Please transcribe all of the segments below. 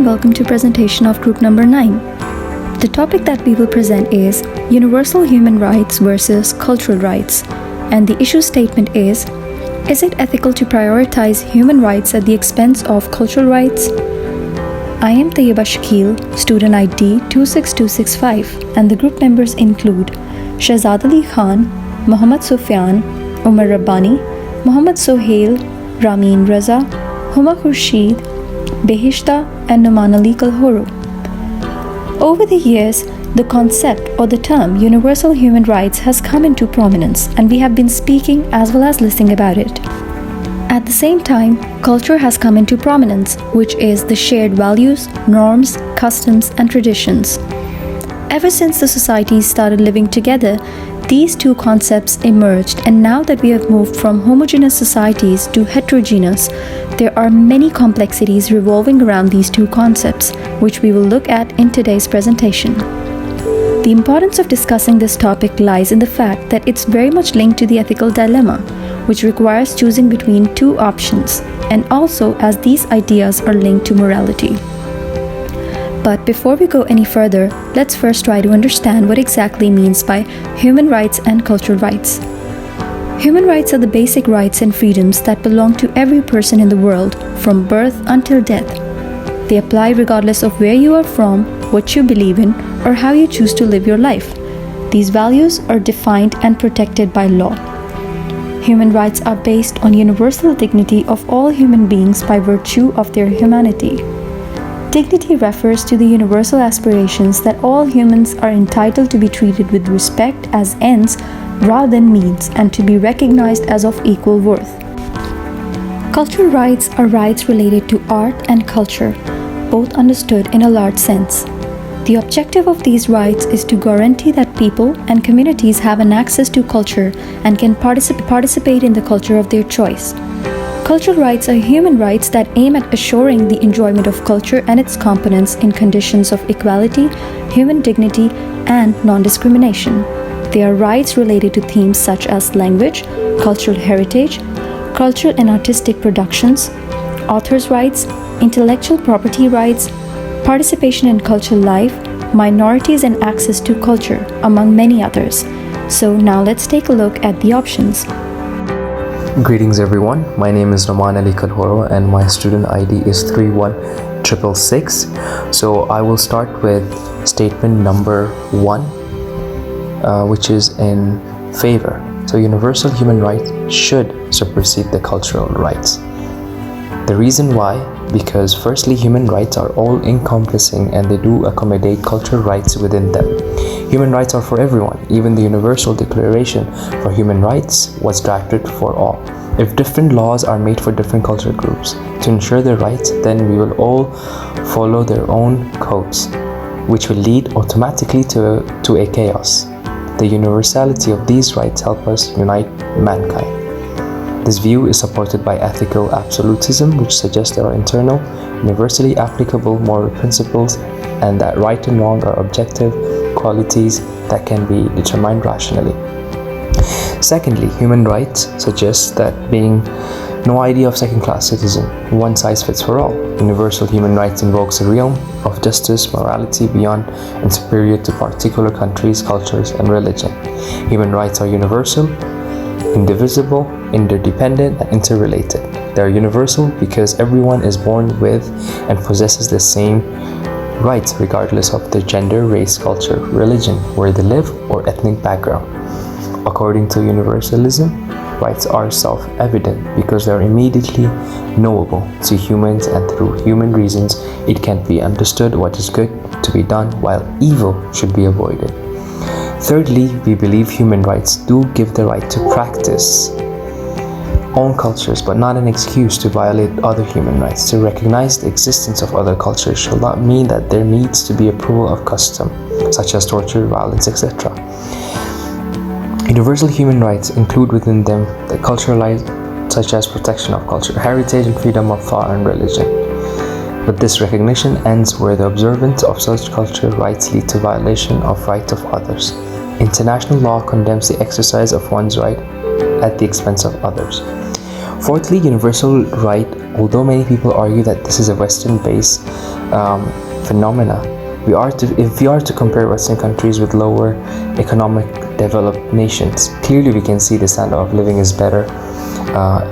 and welcome to presentation of group number 9. The topic that we will present is universal human rights versus cultural rights, and the issue statement is it ethical to prioritize human rights at the expense of cultural rights? I am Tayyiba Shakil, student ID 26265, and the group members include Shahzad Ali Khan, Muhammad Sufyan, Umar Rabbani, Muhammad Sohail, Ramin Raza, Huma Khurshid, Behishta, and Numan Ali Kalhoro. Over the years, the concept or the term universal human rights has come into prominence, and we have been speaking as well as listening about it. At the same time, culture has come into prominence, which is the shared values, norms, customs, and traditions. Ever since the societies started living together, these two concepts emerged, and now that we have moved from homogeneous societies to heterogeneous, there are many complexities revolving around these two concepts, which we will look at in today's presentation. The importance of discussing this topic lies in the fact that it's very much linked to the ethical dilemma, which requires choosing between two options, and also as these ideas are linked to morality. But before we go any further, let's first try to understand what exactly means by human rights and cultural rights. Human rights are the basic rights and freedoms that belong to every person in the world, from birth until death. They apply regardless of where you are from, what you believe in, or how you choose to live your life. These values are defined and protected by law. Human rights are based on universal dignity of all human beings by virtue of their humanity. Dignity refers to the universal aspirations that all humans are entitled to be treated with respect as ends rather than means, and to be recognized as of equal worth. Cultural rights are rights related to art and culture, both understood in a large sense. The objective of these rights is to guarantee that people and communities have an access to culture and can participate in the culture of their choice. Cultural rights are human rights that aim at assuring the enjoyment of culture and its components in conditions of equality, human dignity, and non-discrimination. They are rights related to themes such as language, cultural heritage, cultural and artistic productions, authors' rights, intellectual property rights, participation in cultural life, minorities and access to culture, among many others. So now let's take a look at the options. Greetings everyone, my name is Numan Ali Kalhoro and my student ID is 31666. So I will start with statement number 1, which is in favor. So universal human rights should supersede the cultural rights. The reason why? Because firstly, human rights are all encompassing and they do accommodate cultural rights within them. Human rights are for everyone. Even the Universal Declaration for Human Rights was drafted for all. If different laws are made for different cultural groups to ensure their rights, then we will all follow their own codes, which will lead automatically to a chaos. The universality of these rights help us unite mankind. This view is supported by ethical absolutism, which suggests there are internal, universally applicable moral principles, and that right and wrong are objective qualities that can be determined rationally. Secondly, human rights suggests that being no idea of second-class citizen, one size fits for all. Universal human rights invokes a realm of justice, morality beyond and superior to particular countries, cultures, and religion. Human rights are universal, indivisible, interdependent, and interrelated. They are universal because everyone is born with and possesses the same rights regardless of their gender, race, culture, religion, where they live, or ethnic background. According to universalism, rights are self-evident because they are immediately knowable to humans, and through human reasons it can be understood what is good to be done while evil should be avoided. Thirdly, we believe human rights do give the right to practice own cultures, but not an excuse to violate other human rights. To recognize the existence of other cultures shall not mean that there needs to be approval of custom, such as torture, violence, etc. Universal human rights include within them the cultural rights such as protection of culture, heritage, and freedom of thought and religion. But this recognition ends where the observance of such cultural rights lead to violation of rights of others. International law condemns the exercise of one's right at the expense of others. Fourthly, universal rights although many people argue that this is a Western-based phenomena, if we are to compare Western countries with lower economic developed nations, clearly we can see the standard of living is better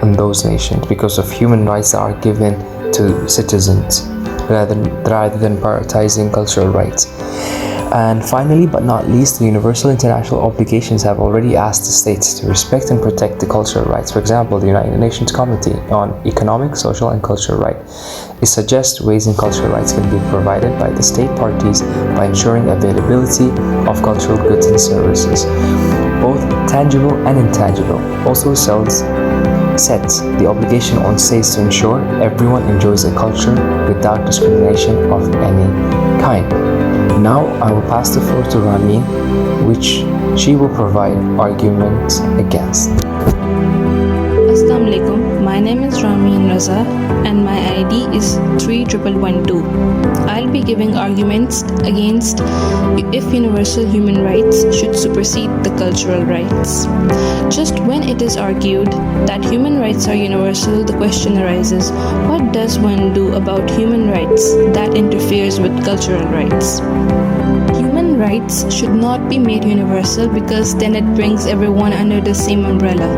in those nations because of human rights that are given to citizens rather than prioritizing cultural rights. And finally, but not least, the universal international obligations have already asked the states to respect and protect the cultural rights. For example, the United Nations Committee on Economic, Social and Cultural Rights. It suggests ways in cultural rights can be provided by the state parties by ensuring availability of cultural goods and services, both tangible and intangible. Also sets the obligation on states to ensure everyone enjoys a culture without discrimination of any kind. Now I will pass the floor to Ramin, which she will provide arguments against. Assalamu alaikum. My name is Ramin Raza and my ID is 31112. I'll be giving arguments against if universal human rights should supersede the cultural rights. Just when it is argued that human rights are universal, the question arises, what does one do about human rights that interferes with cultural rights? Human rights should not be made universal because then it brings everyone under the same umbrella.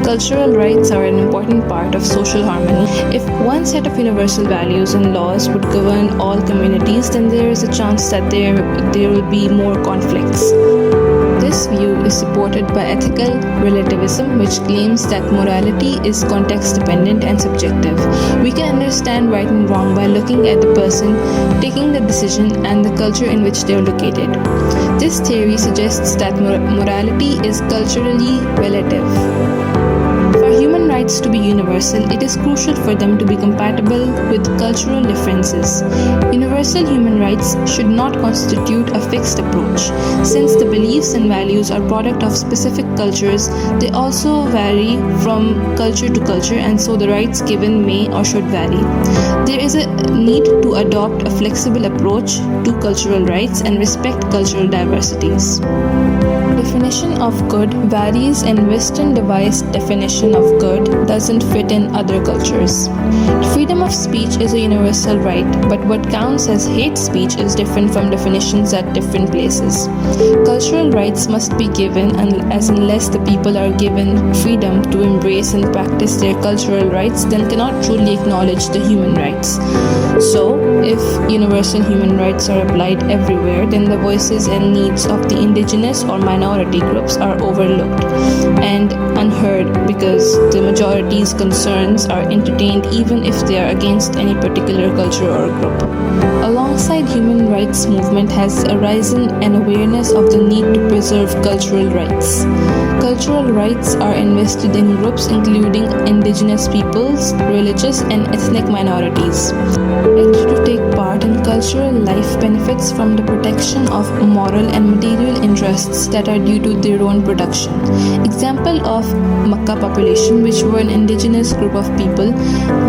Cultural rights are an important part of social harmony. If one set of universal values and laws would govern all communities, then there is a chance that there will be more conflicts. This view is supported by ethical relativism, which claims that morality is context-dependent and subjective. We can understand right and wrong by looking at the person taking the decision and the culture in which they are located. This theory suggests that morality is culturally relative. For human rights to be universal, it is crucial for them to be compatible with cultural differences. Universal human rights should not constitute a fixed approach. Since the beliefs and values are product of specific cultures, they also vary from culture to culture, and so the rights given may or should vary. There is a need to adopt a flexible approach to cultural rights and respect cultural diversities. Definition of good varies, and Western devised definition of good doesn't fit in other cultures. Freedom of speech is a universal right, but what counts as hate speech is different from definitions at different places. Cultural rights must be given unless the people are given freedom to embrace and practice their cultural rights, then cannot truly acknowledge the human rights. So, if universal human rights are applied everywhere, then the voices and needs of the indigenous or minority groups are overlooked and unheard because the majority's concerns are entertained even if they are against any particular culture or group. Alongside human rights movement has arisen an awareness of the need to preserve cultural rights. Cultural rights are invested in groups including indigenous peoples, religious and ethnic minorities. Right to take part in cultural life benefits from the protection of moral and material interests that are due to their own production. Example of Makka population, which were an indigenous group of people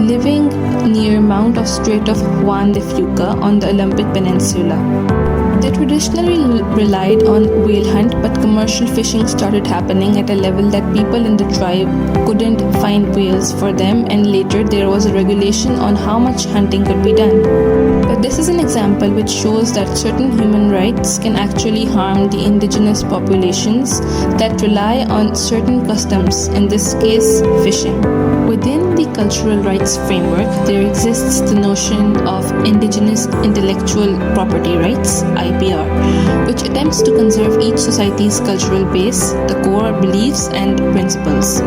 living near Mount of Strait of Juan de Fuca on the Olympic Peninsula. They traditionally relied on whale hunt, but commercial fishing started happening at a level that people in the tribe couldn't find whales for them, and later there was a regulation on how much hunting could be done. But this is an example which shows that certain human rights can actually harm the indigenous populations that rely on certain customs, in this case fishing. Within the cultural rights framework, there exists the notion of indigenous intellectual property rights, IPR, which attempts to conserve each society's cultural base, the core beliefs and principles.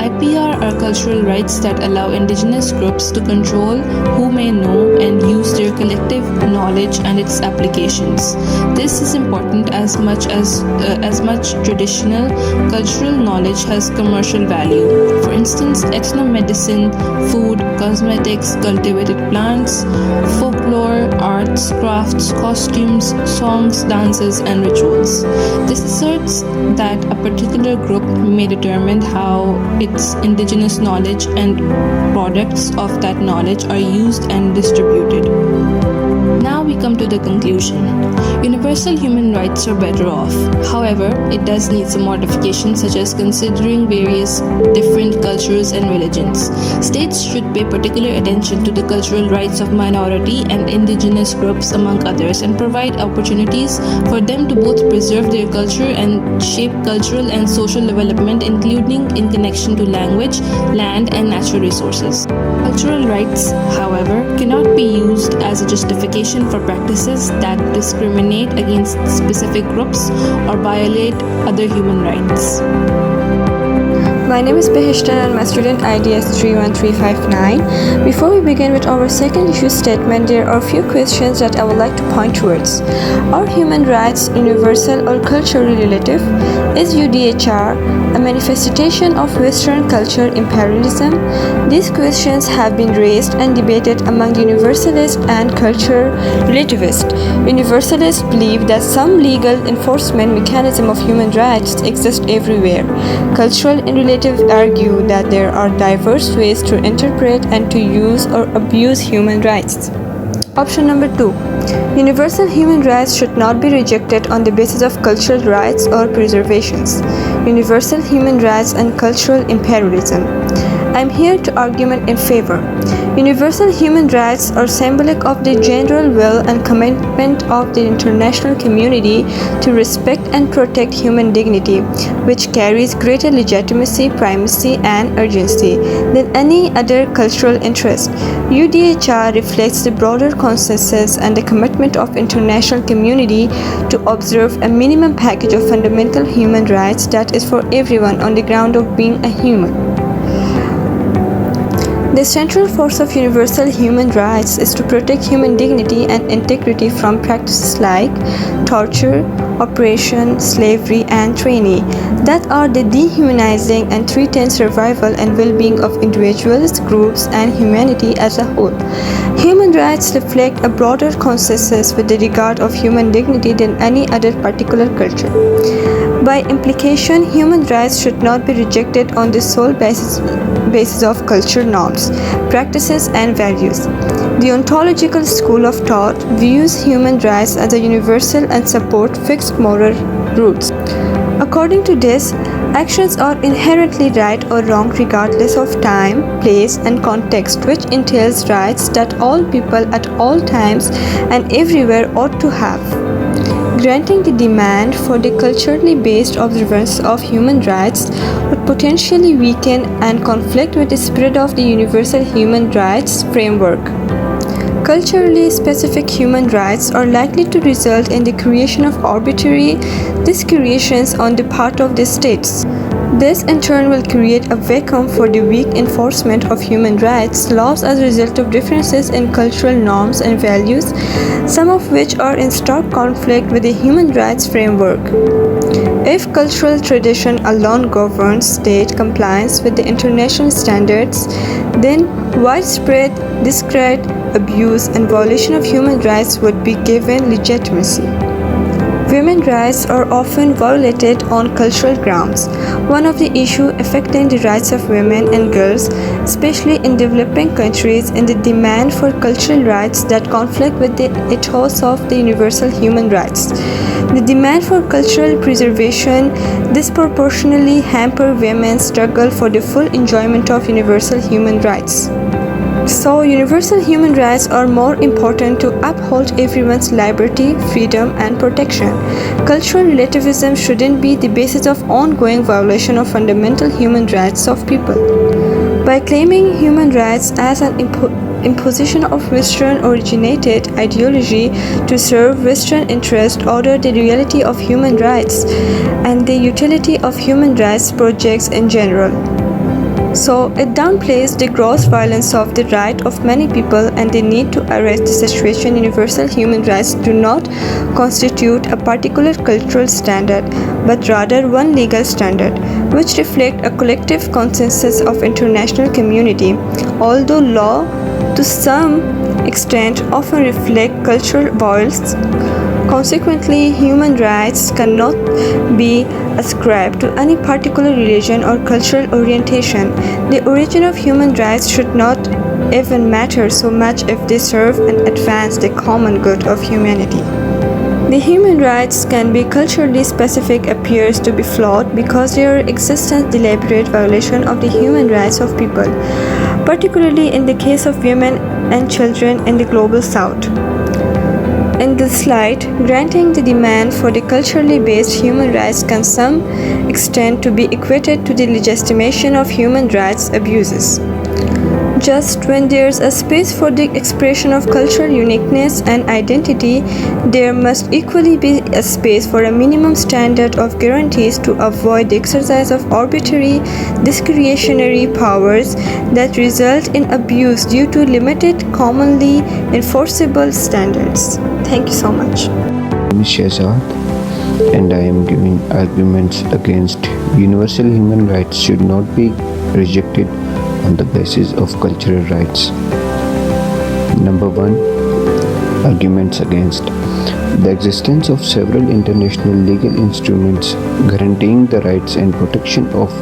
IPR are cultural rights that allow indigenous groups to control who may know and use their collective knowledge and its applications. This is important as much traditional cultural knowledge has commercial value. For instance, ethnomedicine, food, cosmetics, cultivated plants, folklore, arts, crafts, costumes, songs, dances, and rituals. This asserts that a particular group may determine how its indigenous knowledge and products of that knowledge are used and distributed. Now we come come to the conclusion. Universal human rights are better off. However, it does need some modifications, such as considering various different cultures and religions. States should pay particular attention to the cultural rights of minority and indigenous groups, among others, and provide opportunities for them to both preserve their culture and shape cultural and social development, including in connection to language, land, and natural resources. Cultural rights, however, cannot be used as a justification for practices that discriminate against specific groups or violate other human rights. My name is Behishta and my student ID is 31359. Before we begin with our second issue statement, there are a few questions that I would like to point towards. Are human rights universal or culturally relative? Is UDHR a manifestation of Western culture imperialism? These questions have been raised and debated among universalists and culture relativists. Universalists believe that some legal enforcement mechanism of human rights exist everywhere. Cultural and relativists argue that there are diverse ways to interpret and to use or abuse human rights. Option number 2. Universal human rights should not be rejected on the basis of cultural rights or preservations. Universal human rights and cultural imperialism. I am here to argument in favor. Universal human rights are symbolic of the general will and commitment of the international community to respect and protect human dignity, which carries greater legitimacy, primacy, and urgency than any other cultural interest. UDHR reflects the broader consensus and the commitment of international community to observe a minimum package of fundamental human rights that is for everyone on the ground of being a human. The central force of universal human rights is to protect human dignity and integrity from practices like torture, oppression, slavery, and tyranny that are dehumanizing and threaten survival and well-being of individuals, groups, and humanity as a whole. Human rights reflect a broader consensus with the regard of human dignity than any other particular culture. By implication, human rights should not be rejected on the sole basis of cultural norms, practices, and values. The ontological school of thought views human rights as a universal and support fixed moral roots. According to this, actions are inherently right or wrong regardless of time, place, and context, which entails rights that all people at all times and everywhere ought to have. Granting the demand for the culturally based observance of human rights would potentially weaken and conflict with the spirit of the universal human rights framework. Culturally specific human rights are likely to result in the creation of arbitrary discretions on the part of the states. This in turn will create a vacuum for the weak enforcement of human rights laws as a result of differences in cultural norms and values, some of which are in stark conflict with the human rights framework. If cultural tradition alone governs state compliance with the international standards, then widespread discredit, abuse, and violation of human rights would be given legitimacy. Women's rights are often violated on cultural grounds. One of the issues affecting the rights of women and girls, especially in developing countries, is the demand for cultural rights that conflict with the ethos of the universal human rights. The demand for cultural preservation disproportionately hamper women's struggle for the full enjoyment of universal human rights. So, universal human rights are more important to uphold everyone's liberty, freedom, and protection. Cultural relativism shouldn't be the basis of ongoing violation of fundamental human rights of people. By claiming human rights as an imposition of Western-originated ideology to serve Western interests order the reality of human rights and the utility of human rights projects in general. So, it downplays the gross violence of the right of many people and the need to arrest the situation. Universal human rights do not constitute a particular cultural standard, but rather one legal standard, which reflect a collective consensus of international community. Although law, to some extent, often reflect cultural bias, consequently, human rights cannot be ascribed to any particular religion or cultural orientation. The origin of human rights should not even matter so much if they serve and advance the common good of humanity. The human rights can be culturally specific appears to be flawed because their existence deliberate violation of the human rights of people, particularly in the case of women and children in the global south. In this light, granting the demand for the culturally based human rights can some extent to be equated to the legitimation of human rights abuses. Just when there's a space for the expression of cultural uniqueness and identity, there must equally be a space for a minimum standard of guarantees to avoid the exercise of arbitrary, discretionary powers that result in abuse due to limited, commonly enforceable standards. Thank you so much. My name is Shehzad, and I am giving arguments against universal human rights should not be rejected on the basis of cultural rights. Number 1. Arguments against the existence of several international legal instruments guaranteeing the rights and protection of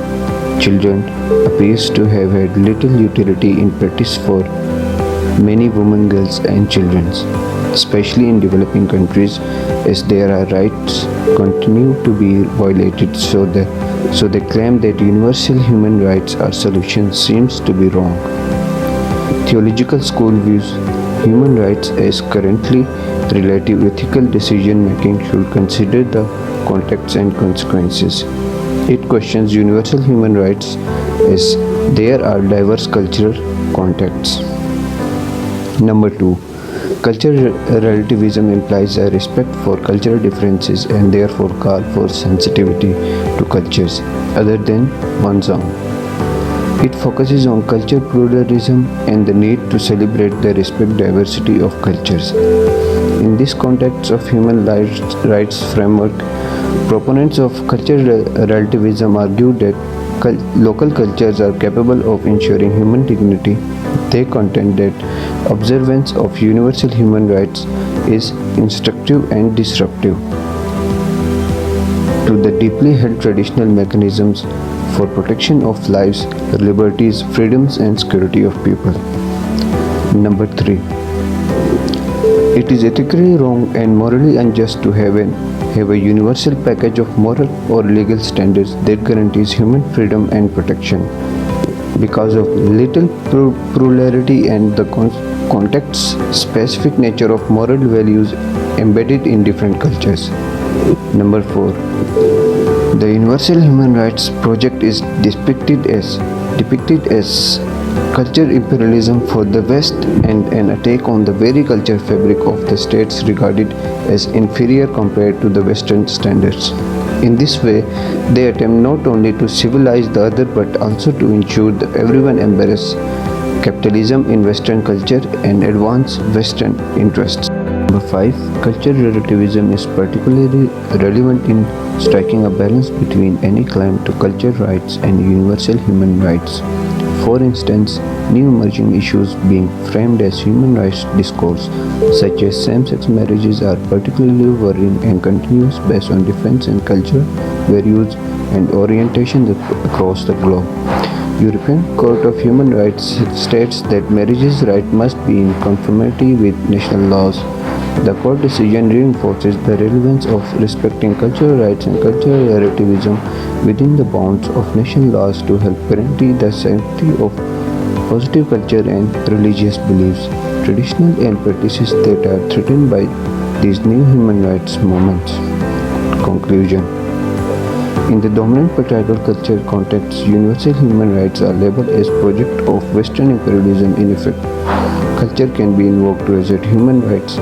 children appears to have had little utility in practice for many women, girls, and children, especially in developing countries, as their rights continue to be violated. So the claim that universal human rights are solutions seems to be wrong. Theological school views human rights as currently relative ethical decision making should consider the context and consequences. It questions universal human rights as there are diverse cultural contexts. Number 2. Cultural relativism implies a respect for cultural differences and therefore call for sensitivity to cultures other than one's own. It focuses on cultural pluralism and the need to celebrate the respect diversity of cultures. In this context of human rights framework, proponents of cultural relativism argue that local cultures are capable of ensuring human dignity. They contend that observance of universal human rights is instructive and disruptive to the deeply held traditional mechanisms for protection of lives, liberties, freedoms, and security of people. Number 3. It is ethically wrong and morally unjust to have a universal package of moral or legal standards that guarantees human freedom and protection. Because of little plurality and the context-specific nature of moral values embedded in different cultures. Number 4. The Universal Human Rights Project is depicted as culture imperialism for the West and an attack on the very culture fabric of the states regarded as inferior compared to the Western standards. In this way, they attempt not only to civilize the other but also to ensure that everyone embraces capitalism in Western culture and advance Western interests. Number 5. Cultural relativism is particularly relevant in striking a balance between any claim to cultural rights and universal human rights. For instance, new emerging issues being framed as human rights discourse, such as same-sex marriages, are particularly worrying and continuous based on difference in culture, values, and orientations across the globe. European Court of Human Rights states that marriage's right must be in conformity with national laws. The court decision reinforces the relevance of respecting cultural rights and cultural relativism within the bounds of national laws to help guarantee the sanctity of positive culture and religious beliefs, traditional and practices that are threatened by these new human rights movements. Conclusion. In the dominant patriarchal culture context, universal human rights are labeled as project of Western imperialism in effect. Culture can be invoked to assert human rights,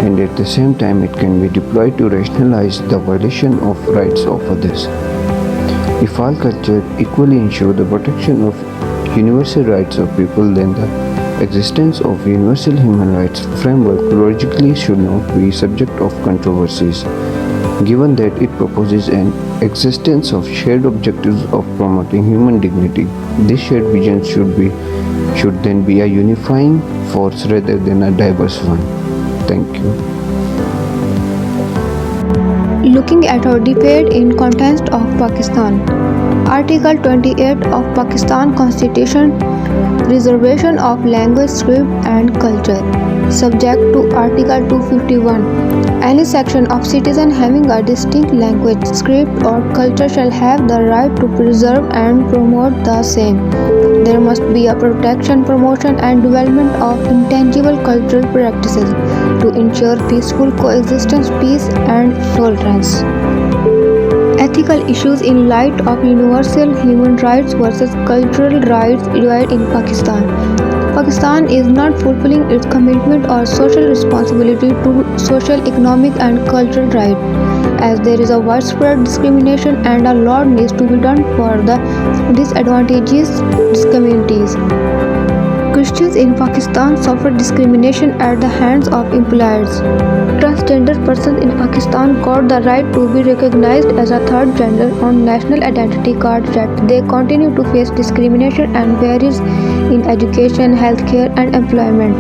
and at the same time it can be deployed to rationalize the violation of rights of others. If all cultures equally ensure the protection of universal rights of people, then the existence of universal human rights framework logically should not be subject of controversies, given that it proposes an existence of shared objectives of promoting human dignity. This shared vision should then be a unifying force rather than a diverse one. Thank you. Looking at our debate in context of Pakistan. Article 28 of Pakistan Constitution preservation of language, script, and culture. Subject to Article 251. Any section of citizen having a distinct language, script, or culture shall have the right to preserve and promote the same. There must be a protection, promotion, and development of intangible cultural practices to ensure peaceful coexistence, peace, and tolerance. Ethical issues in light of universal human rights versus cultural rights divide in Pakistan. Pakistan is not fulfilling its commitment or social responsibility to social, economic, and cultural rights, as there is a widespread discrimination and a lot needs to be done for the disadvantaged communities. Christians in Pakistan suffer discrimination at the hands of employers. Transgender persons in Pakistan got the right to be recognized as a third gender on national identity cards, yet they continue to face discrimination and barriers in education, healthcare, and employment.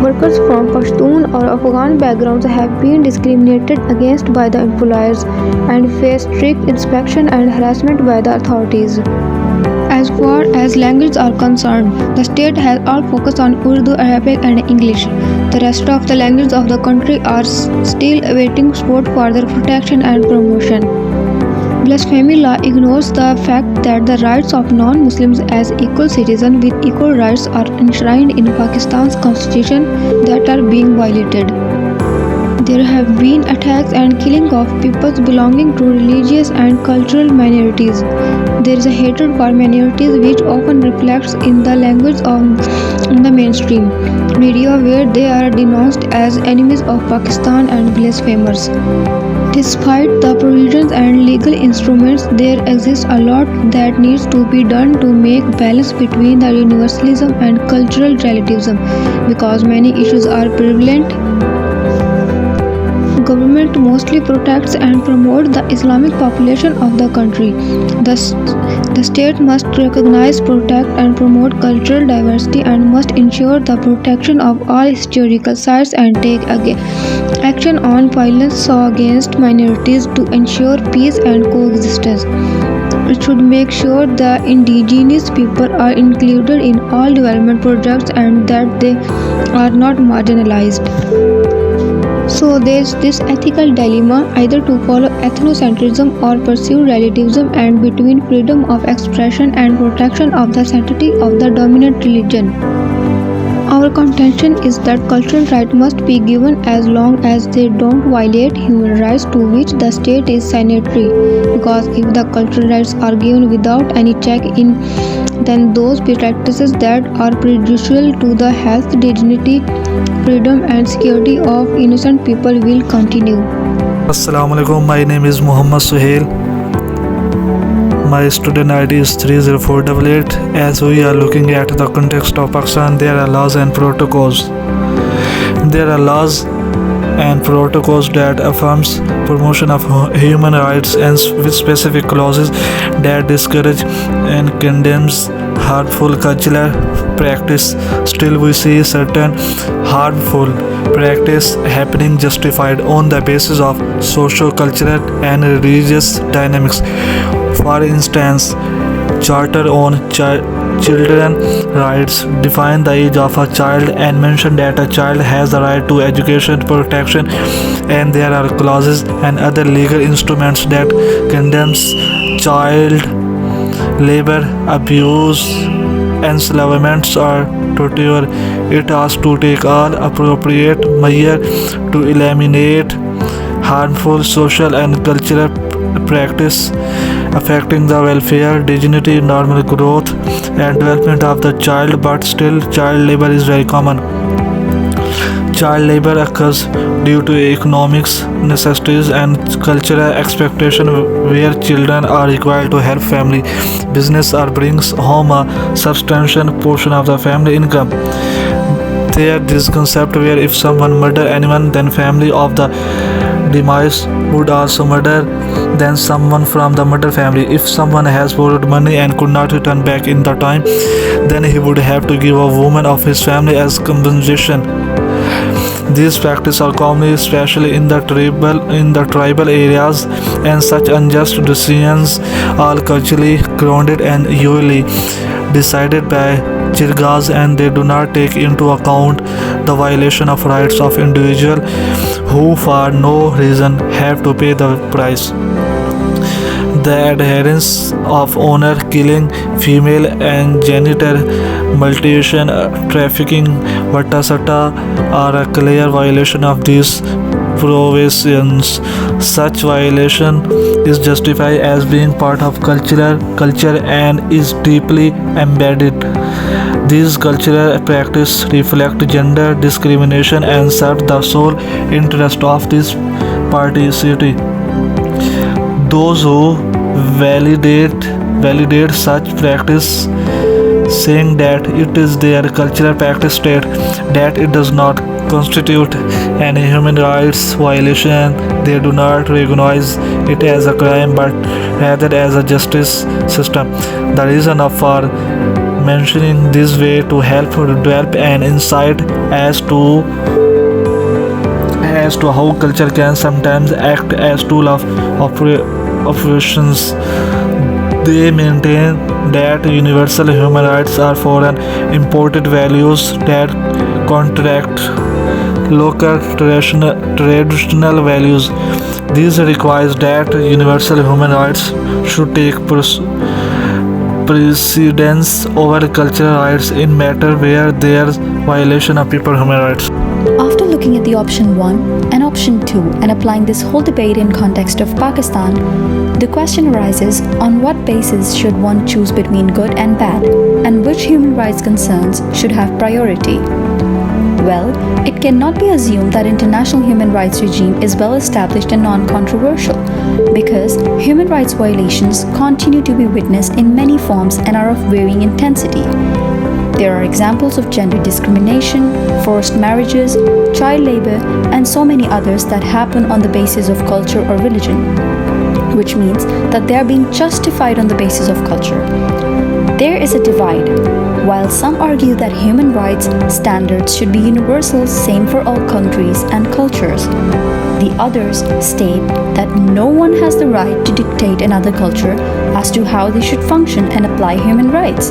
Workers from Pashtun or Afghan backgrounds have been discriminated against by the employers and face strict inspection and harassment by the authorities. As far as languages are concerned, the state has all focus on Urdu, Arabic, and English. The rest of the languages of the country are still awaiting support for their protection and promotion. Blasphemy law ignores the fact that the rights of non-Muslims as equal citizens with equal rights are enshrined in Pakistan's constitution that are being violated. There have been attacks and killing of peoples belonging to religious and cultural minorities. There is a hatred for minorities which often reflects in the language of the mainstream media, where they are denounced as enemies of Pakistan and blasphemers. Despite the provisions and legal instruments, there exists a lot that needs to be done to make balance between the universalism and cultural relativism, because many issues are prevalent. Government mostly protects and promotes the Islamic population of the country. The state must recognize, protect, and promote cultural diversity and must ensure the protection of all historical sites and take action on violence against minorities to ensure peace and coexistence. It should make sure the indigenous people are included in all development projects and that they are not marginalized. So there's this ethical dilemma, either to follow ethnocentrism or pursue relativism, and between freedom of expression and protection of the sanctity of the dominant religion. Our contention is that cultural rights must be given as long as they don't violate human rights to which the state is signatory, because if the cultural rights are given without any check-in, then those practices that are prejudicial to the health, dignity, freedom and security of innocent people will continue. Assalamu alaikum, my name is Muhammad Suhail. My student ID is 30488. As we are looking at the context of Pakistan, there are laws and protocols. There are laws and protocols that affirms promotion of human rights and with specific clauses that discourage and condemns harmful cultural practice. Still, we see certain harmful practice happening justified on the basis of socio-cultural and religious dynamics. For instance, Charter on Children Rights define the age of a child and mention that a child has the right to education, protection, and there are clauses and other legal instruments that condemns child labor, abuse, enslavement or torture. It has to take all appropriate measures to eliminate harmful social and cultural practice affecting the welfare, dignity, normal growth and development of the child, but still child labor is very common. Child labor occurs due to economics necessities and cultural expectation, where children are required to help family business or brings home a substantial portion of the family income. There this concept where if someone murder anyone, then family of the demise would also murder then someone from the murder family. If someone has borrowed money and could not return back in the time, then he would have to give a woman of his family as compensation. These practices are common, especially in the tribal areas, and such unjust decisions are culturally grounded and usually decided by jirgas, and they do not take into account the violation of rights of individual who for no reason have to pay the price. The adherence of honor killing, female and genital mutilation, trafficking, vatasata are a clear violation of these provisions. Such violation is justified as being part of culture and is deeply embedded. These cultural practices reflect gender discrimination and serve the sole interest of this participatory. Those who validate such practice, saying that it is their cultural practice, state that it does not constitute any human rights violation. They do not recognize it as a crime but rather as a justice system. The reason for mentioning this way to help develop an insight as to how culture can sometimes act as tool of operations. They maintain that universal human rights are foreign imported values that contradict local traditional values. This requires that universal human rights should take precedence over cultural rights in matter where there is violation of people's human rights. After looking at the option 1 and option 2 and applying this whole debate in context of Pakistan, the question arises, on what basis should one choose between good and bad, and which human rights concerns should have priority? Well, it cannot be assumed that international human rights regime is well established and non-controversial, because human rights violations continue to be witnessed in many forms and are of varying intensity. There are examples of gender discrimination, forced marriages, child labor, and so many others that happen on the basis of culture or religion, which means that they are being justified on the basis of culture. There is a divide. While some argue that human rights standards should be universal, same for all countries and cultures, the others state that no one has the right to dictate another culture as to how they should function and apply human rights,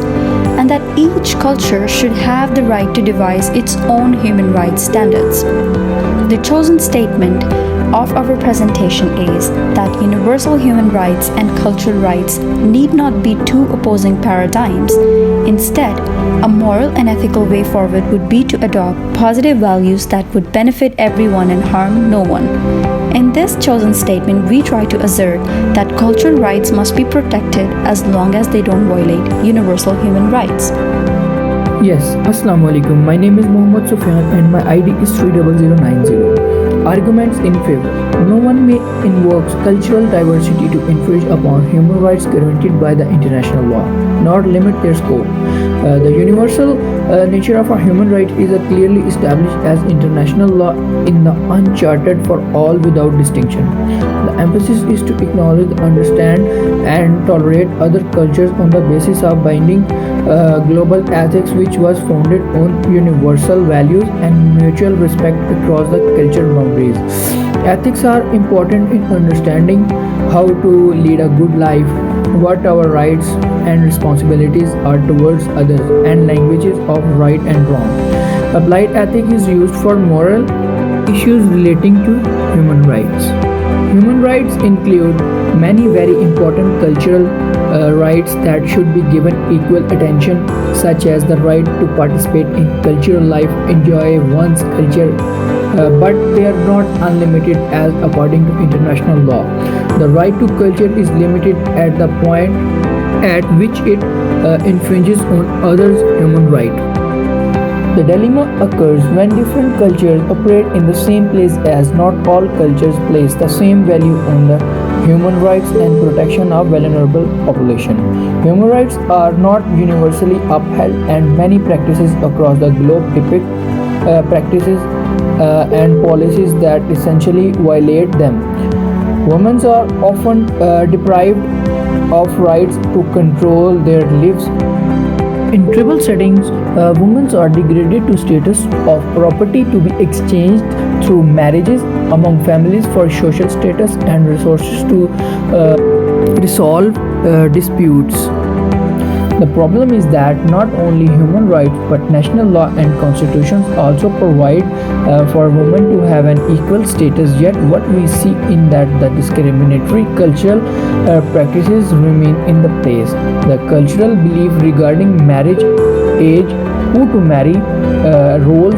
and that each culture should have the right to devise its own human rights standards. The chosen statement of our presentation is that universal human rights and cultural rights need not be two opposing paradigms. Instead, a moral and ethical way forward would be to adopt positive values that would benefit everyone and harm no one. In this chosen statement, we try to assert that cultural rights must be protected as long as they don't violate universal human rights. Yes, Assalamu alaikum. My name is Muhammad Sufyan and my ID is 30090. Arguments in favor. No one may invoke cultural diversity to infringe upon human rights guaranteed by the international law, nor limit their scope. The universal nature of a human right is clearly established as international law in the uncharted for all without distinction. The emphasis is to acknowledge, understand, and tolerate other cultures on the basis of binding global ethics, which was founded on universal values and mutual respect across the cultural boundaries. Ethics are important in understanding how to lead a good life, what our rights and responsibilities are towards others, and languages of right and wrong. Applied ethics is used for moral issues relating to human rights. Human rights include many very important cultural rights that should be given equal attention, such as the right to participate in cultural life, enjoy one's culture, but they are not unlimited as according to international law. The right to culture is limited at the point at which it infringes on others' human right. The dilemma occurs when different cultures operate in the same place, as not all cultures place the same value on the human rights and protection of vulnerable population. Human rights are not universally upheld, and many practices across the globe depict practices and policies that essentially violate them. Women are often deprived of rights to control their lives. In tribal settings, women are degraded to status of property to be exchanged through marriages among families for social status and resources to resolve disputes. The problem is that not only human rights but national law and constitutions also provide for women to have an equal status, yet what we see in that the discriminatory cultural practices remain in the place. The cultural belief regarding marriage, age, who to marry, roles,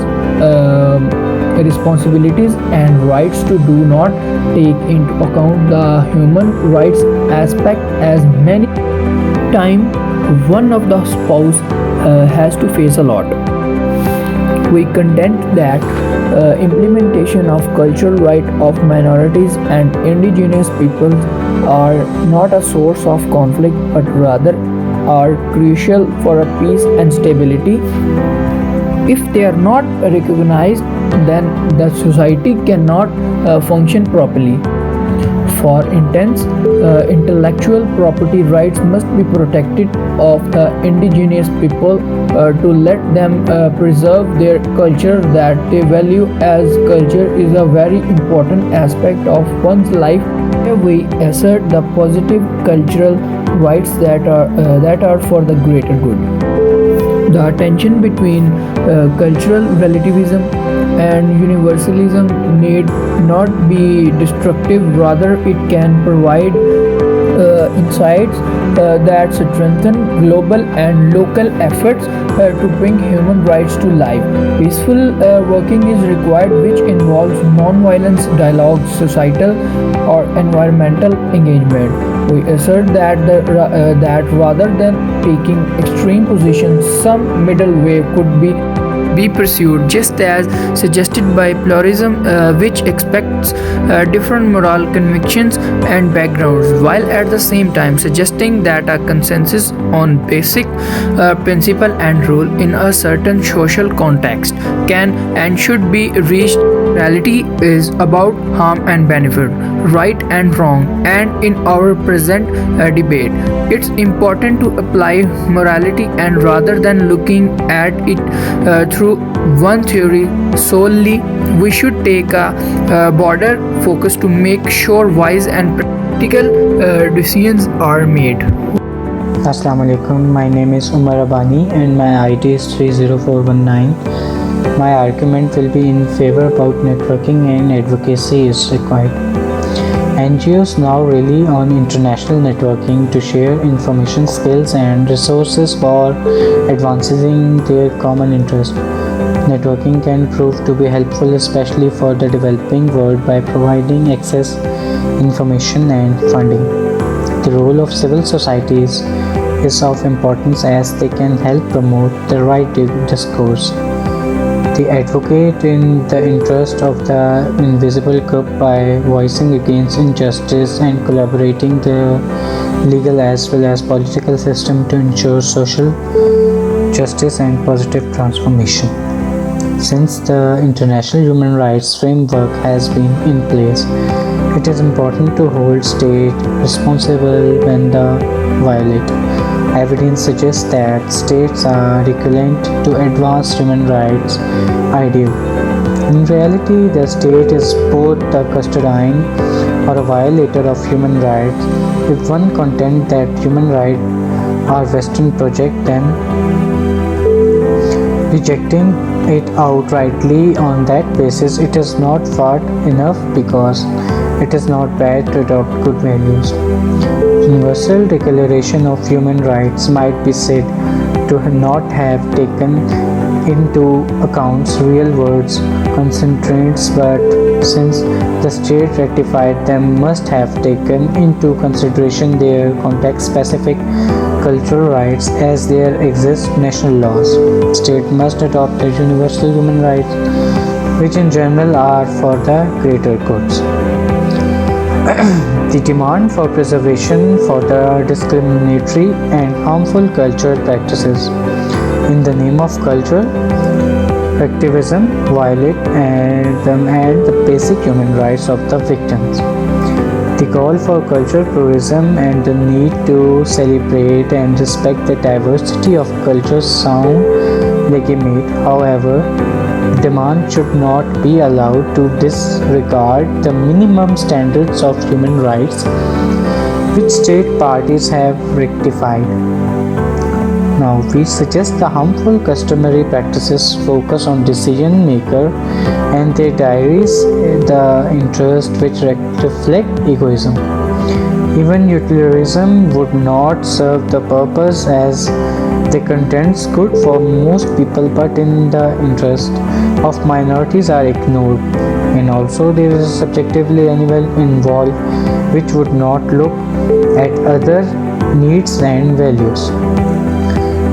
responsibilities and rights to do not take into account the human rights aspect, as many time one of the spouse has to face a lot. We contend that implementation of cultural right of minorities and indigenous peoples are not a source of conflict but rather are crucial for a peace and stability. If they are not recognized, then the society cannot function properly. For instance, intellectual property rights must be protected of the indigenous people to let them preserve their culture that they value, as culture is a very important aspect of one's life. We assert the positive cultural rights that are for the greater good. The tension between cultural relativism and universalism need not be destructive, rather it can provide insights that strengthen global and local efforts to bring human rights to life. Peaceful working is required, which involves non-violence dialogue, societal or environmental engagement. We assert that rather than taking extreme positions, some middle way could be pursued, just as suggested by pluralism, which expects different moral convictions and backgrounds, while at the same time suggesting that a consensus on basic principle and rule in a certain social context can and should be reached. Morality is about harm and benefit, right and wrong, and in our present debate, it's important to apply morality, and rather than looking at it through one theory solely, we should take a broader focus to make sure wise and practical decisions are made. Assalamu alaikum. My name is Umar Abani and my ID is 30419. My argument will be in favor about networking and advocacy is required. NGOs now rely on international networking to share information, skills and resources for advancing their common interest. Networking can prove to be helpful, especially for the developing world, by providing access, information and funding. The role of civil societies is of importance as they can help promote the right discourse. They advocate in the interest of the invisible group by voicing against injustice and collaborating the legal as well as political system to ensure social justice and positive transformation. Since the international human rights framework has been in place, it is important to hold state responsible when they violate. Evidence suggests that states are reluctant to advance human rights ideal. In reality, the state is both the custodian or a violator of human rights. If one contends that human rights are Western project, then rejecting it outrightly on that basis, it is not far enough, because it is not bad to adopt good values. Universal Declaration of Human Rights might be said to not have taken into account real world constraints, but since the state ratified them, must have taken into consideration their context-specific cultural rights, as there exist national laws. State must adopt the universal human rights, which in general are for the greater goods. The demand for preservation for the discriminatory and harmful cultural practices in the name of culture activism violate them and the basic human rights of the victims. The call for cultural pluralism and the need to celebrate and respect the diversity of cultures sound legitimate. However, demand should not be allowed to disregard the minimum standards of human rights which state parties have ratified. Now, we suggest the harmful customary practices focus on decision maker and their diaries, the interest which reflect egoism. Even utilitarianism would not serve the purpose as the contents good for most people but in the interest of minorities are ignored, and also there is a subjectively animal involved which would not look at other needs and values.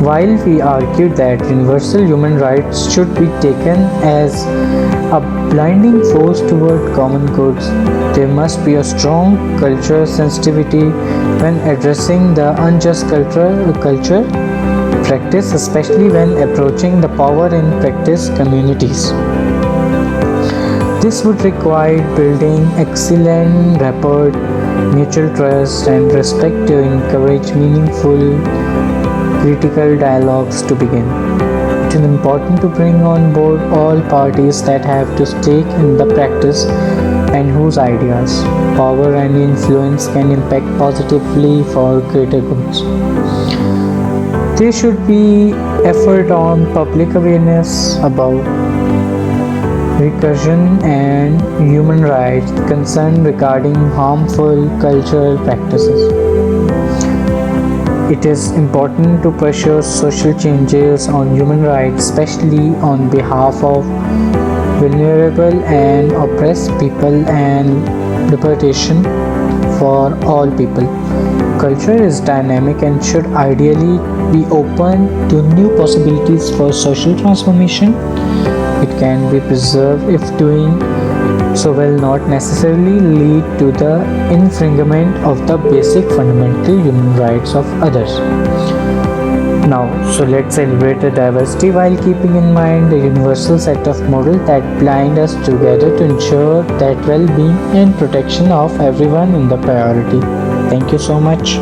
While we argue that universal human rights should be taken as a blinding force toward common goods, there must be a strong cultural sensitivity when addressing the unjust culture practice, especially when approaching the power in practice communities. This would require building excellent rapport, mutual trust, and respect to encourage meaningful critical dialogues to begin. It is important to bring on board all parties that have to stake in the practice and whose ideas, power, and influence can impact positively for greater goods. There should be effort on public awareness about recursion and human rights concern regarding harmful cultural practices. It is important to pursue social changes on human rights, especially on behalf of vulnerable and oppressed people and liberation for all people. Culture is dynamic and should ideally be open to new possibilities for social transformation. It can be preserved if doing so will not necessarily lead to the infringement of the basic fundamental human rights of others. Now, so let's celebrate the diversity while keeping in mind the universal set of models that bind us together to ensure that well-being and protection of everyone in the priority. Thank you so much.